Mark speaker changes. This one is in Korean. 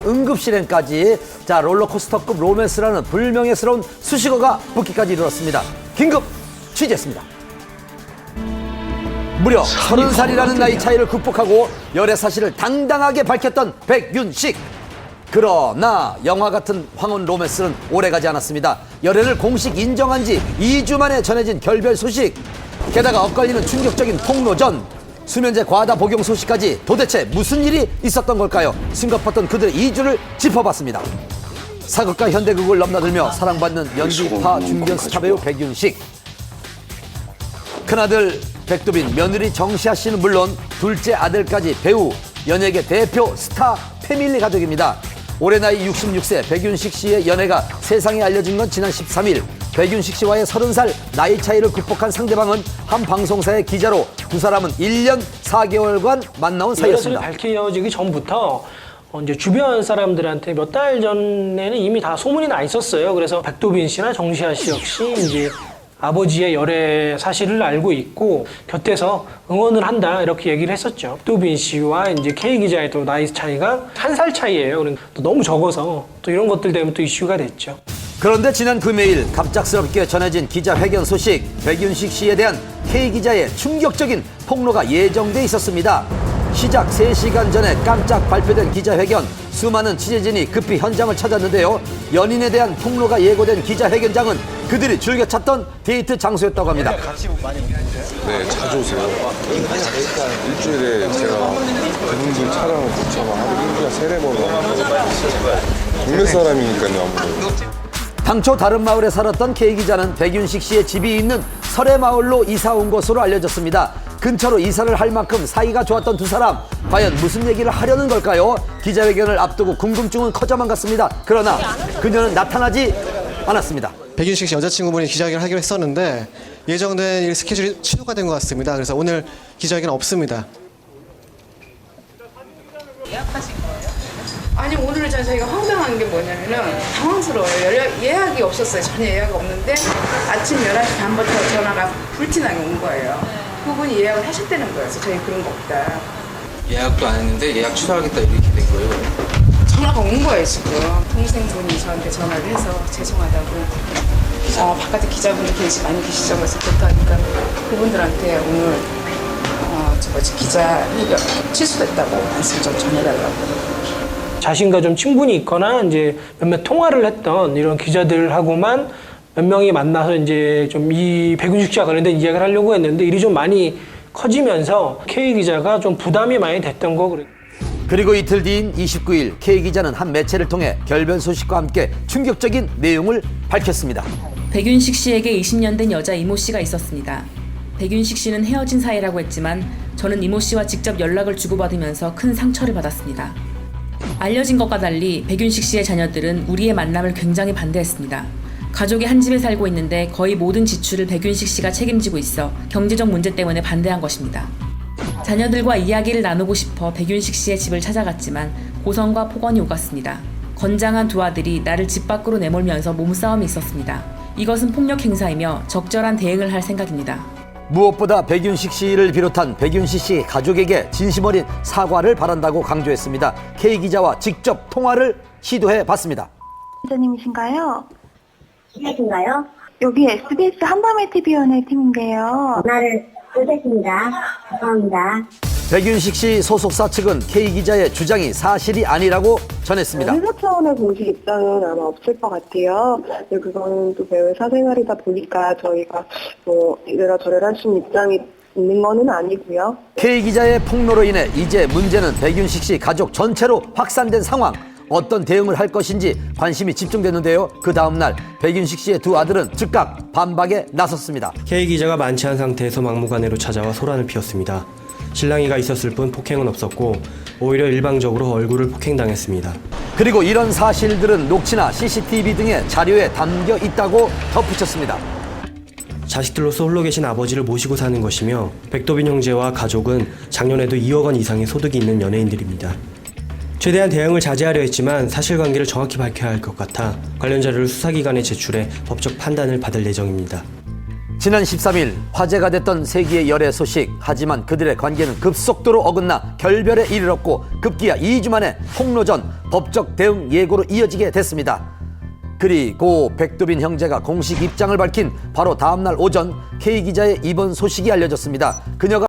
Speaker 1: 응급실행까지. 자, 롤러코스터급 로맨스라는 불명예스러운 수식어가 붙기까지 이르렀습니다. 긴급 취재했습니다. 무려 30살이라는 나이 차이를 극복하고 열애 사실을 당당하게 밝혔던 백윤식. 그러나 영화 같은 황혼 로맨스는 오래가지 않았습니다. 열애를 공식 인정한 지 2주 만에 전해진 결별 소식, 게다가 엇갈리는 충격적인 폭로전, 수면제 과다 복용 소식까지 도대체 무슨 일이 있었던 걸까요? 숨가팠던 그들의 이주를 짚어봤습니다. 사극과 현대극을 넘나들며 사랑받는 연기파 중견 스타 배우 백윤식. 큰아들 백두빈, 며느리 정시아 씨는 물론 둘째 아들까지 배우, 연예계 대표 스타 패밀리 가족입니다. 올해 나이 66세 백윤식 씨의 연애가 세상에 알려진 건 지난 13일. 백윤식 씨와의 30살 나이 차이를 극복한 상대방은 한 방송사의 기자로 두 사람은 1년 4개월간 만나온 사이였습니다.
Speaker 2: 밝혀지기 전부터 이제 주변 사람들한테 몇 달 전에는 이미 다 소문이 나 있었어요. 그래서 백두빈 씨나 정시아 씨 역시 이제 아버지의 열애 사실을 알고 있고 곁에서 응원을 한다 이렇게 얘기를 했었죠. 백두빈 씨와 이제 K 기자의 또 나이 차이가 1살 차이예요. 그러니까 또 너무 적어서 또 이런 것들 때문에 또 이슈가 됐죠.
Speaker 1: 그런데 지난 금요일 갑작스럽게 전해진 기자회견 소식, 백윤식 씨에 대한 K 기자의 충격적인 폭로가 예정돼 있었습니다. 시작 3시간 전에 깜짝 발표된 기자회견, 수많은 취재진이 급히 현장을 찾았는데요. 연인에 대한 폭로가 예고된 기자회견장은 그들이 즐겨 찾던 데이트 장소였다고 합니다.
Speaker 3: 네, 자주 오세요. 일주일에 제가 그분들 촬영을 못 참아 하루 1주에 3-4번. 동네 사람이니까요, 아무래도.
Speaker 1: 당초 다른 마을에 살았던 K 기자는 백윤식 씨의 집이 있는 설해마을로 이사 온 것으로 알려졌습니다. 근처로 이사를 할 만큼 사이가 좋았던 두 사람, 과연 무슨 얘기를 하려는 걸까요? 기자회견을 앞두고 궁금증은 커져만 갔습니다. 그러나 그녀는 나타나지 않았습니다.
Speaker 4: 백윤식 씨 여자친구분이 기자회견을 하기로 했었는데 예정된 일 스케줄이 취소가 된 것 같습니다. 그래서 오늘 기자회견 없습니다.
Speaker 5: 예약하신 거예요? 아니, 오늘 저희가 황당한 게 뭐냐면은 당황스러워요. 예약이 없었어요. 전혀 예약이 없는데 아침 11시 반부터 전화가 불티나게 온 거예요. 그분이 예약을 하셨다는 거예요. 그래서 저희 그런 거 없다.
Speaker 6: 예약도 안 했는데 예약 취소하겠다 이렇게 된 거예요.
Speaker 5: 전화가 온 거예요, 지금. 동생분이 저한테 전화를 해서 죄송하다고. 바깥에 기자분들 많이 계시죠. 그래서 그렇다니까 그분들한테 오늘 기자회견 취소됐다고 말씀 좀 전해달라고.
Speaker 2: 자신과 좀 친분이 있거나 이제 몇몇 통화를 했던 이런 기자들하고만 몇 명이 만나서 이제 좀 이 백윤식 씨와 관련된 이야기를 하려고 했는데 일이 좀 많이 커지면서 K 기자가 좀 부담이 많이 됐던 거 그래요.
Speaker 1: 그리고 이틀 뒤인 29일 K 기자는 한 매체를 통해 결별 소식과 함께 충격적인 내용을 밝혔습니다.
Speaker 7: 백윤식 씨에게 20년 된 여자 이모 씨가 있었습니다. 백윤식 씨는 헤어진 사이라고 했지만 저는 이모 씨와 직접 연락을 주고받으면서 큰 상처를 받았습니다. 알려진 것과 달리 백윤식 씨의 자녀들은 우리의 만남을 굉장히 반대했습니다. 가족이 한 집에 살고 있는데 거의 모든 지출을 백윤식 씨가 책임지고 있어 경제적 문제 때문에 반대한 것입니다. 자녀들과 이야기를 나누고 싶어 백윤식 씨의 집을 찾아갔지만 고성과 폭언이 오갔습니다. 건장한 두 아들이 나를 집 밖으로 내몰면서 몸싸움이 있었습니다. 이것은 폭력 행사이며 적절한 대응을 할 생각입니다.
Speaker 1: 무엇보다 백윤식 씨를 비롯한 백윤식 씨 가족에게 진심 어린 사과를 바란다고 강조했습니다. K 기자와 직접 통화를 시도해 봤습니다.
Speaker 8: 기자님이신가요?
Speaker 9: 기자신가요?
Speaker 8: 여기 SBS 한밤의 TV 연예팀인데요.
Speaker 9: 전화를 못했습니다. 죄송합니다.
Speaker 1: 백윤식 씨 소속사 측은 K 기자의 주장이 사실이 아니라고 전했습니다.
Speaker 8: 회사 차원의 공식 입장은 아마 없을 것 같아요. 근데 그거는 또 배우의 사생활이다 보니까 저희가 뭐 이래라 저래라 할 수 있는 입장이 있는 거는 아니고요.
Speaker 1: K 기자의 폭로로 인해 이제 문제는 백윤식 씨 가족 전체로 확산된 상황. 어떤 대응을 할 것인지 관심이 집중됐는데요. 그 다음날 백윤식 씨의 두 아들은 즉각 반박에 나섰습니다.
Speaker 10: K 기자가 만취한 상태에서 막무가내로 찾아와 소란을 피웠습니다. 실랑이가 있었을 뿐 폭행은 없었고 오히려 일방적으로 얼굴을 폭행당했습니다.
Speaker 1: 그리고 이런 사실들은 녹취나 CCTV 등의 자료에 담겨 있다고 덧붙였습니다.
Speaker 10: 자식들로서 홀로 계신 아버지를 모시고 사는 것이며 백도빈 형제와 가족은 작년에도 2억 원 이상의 소득이 있는 연예인들입니다. 최대한 대응을 자제하려 했지만 사실관계를 정확히 밝혀야 할 것 같아 관련 자료를 수사기관에 제출해 법적 판단을 받을 예정입니다.
Speaker 1: 지난 13일 화제가 됐던 세기의 열애 소식. 하지만 그들의 관계는 급속도로 어긋나 결별에 이르렀고 급기야 2주 만에 폭로전 법적 대응 예고로 이어지게 됐습니다. 그리고 백도빈 형제가 공식 입장을 밝힌 바로 다음날 오전 K기자의 이번 소식이 알려졌습니다. 그녀가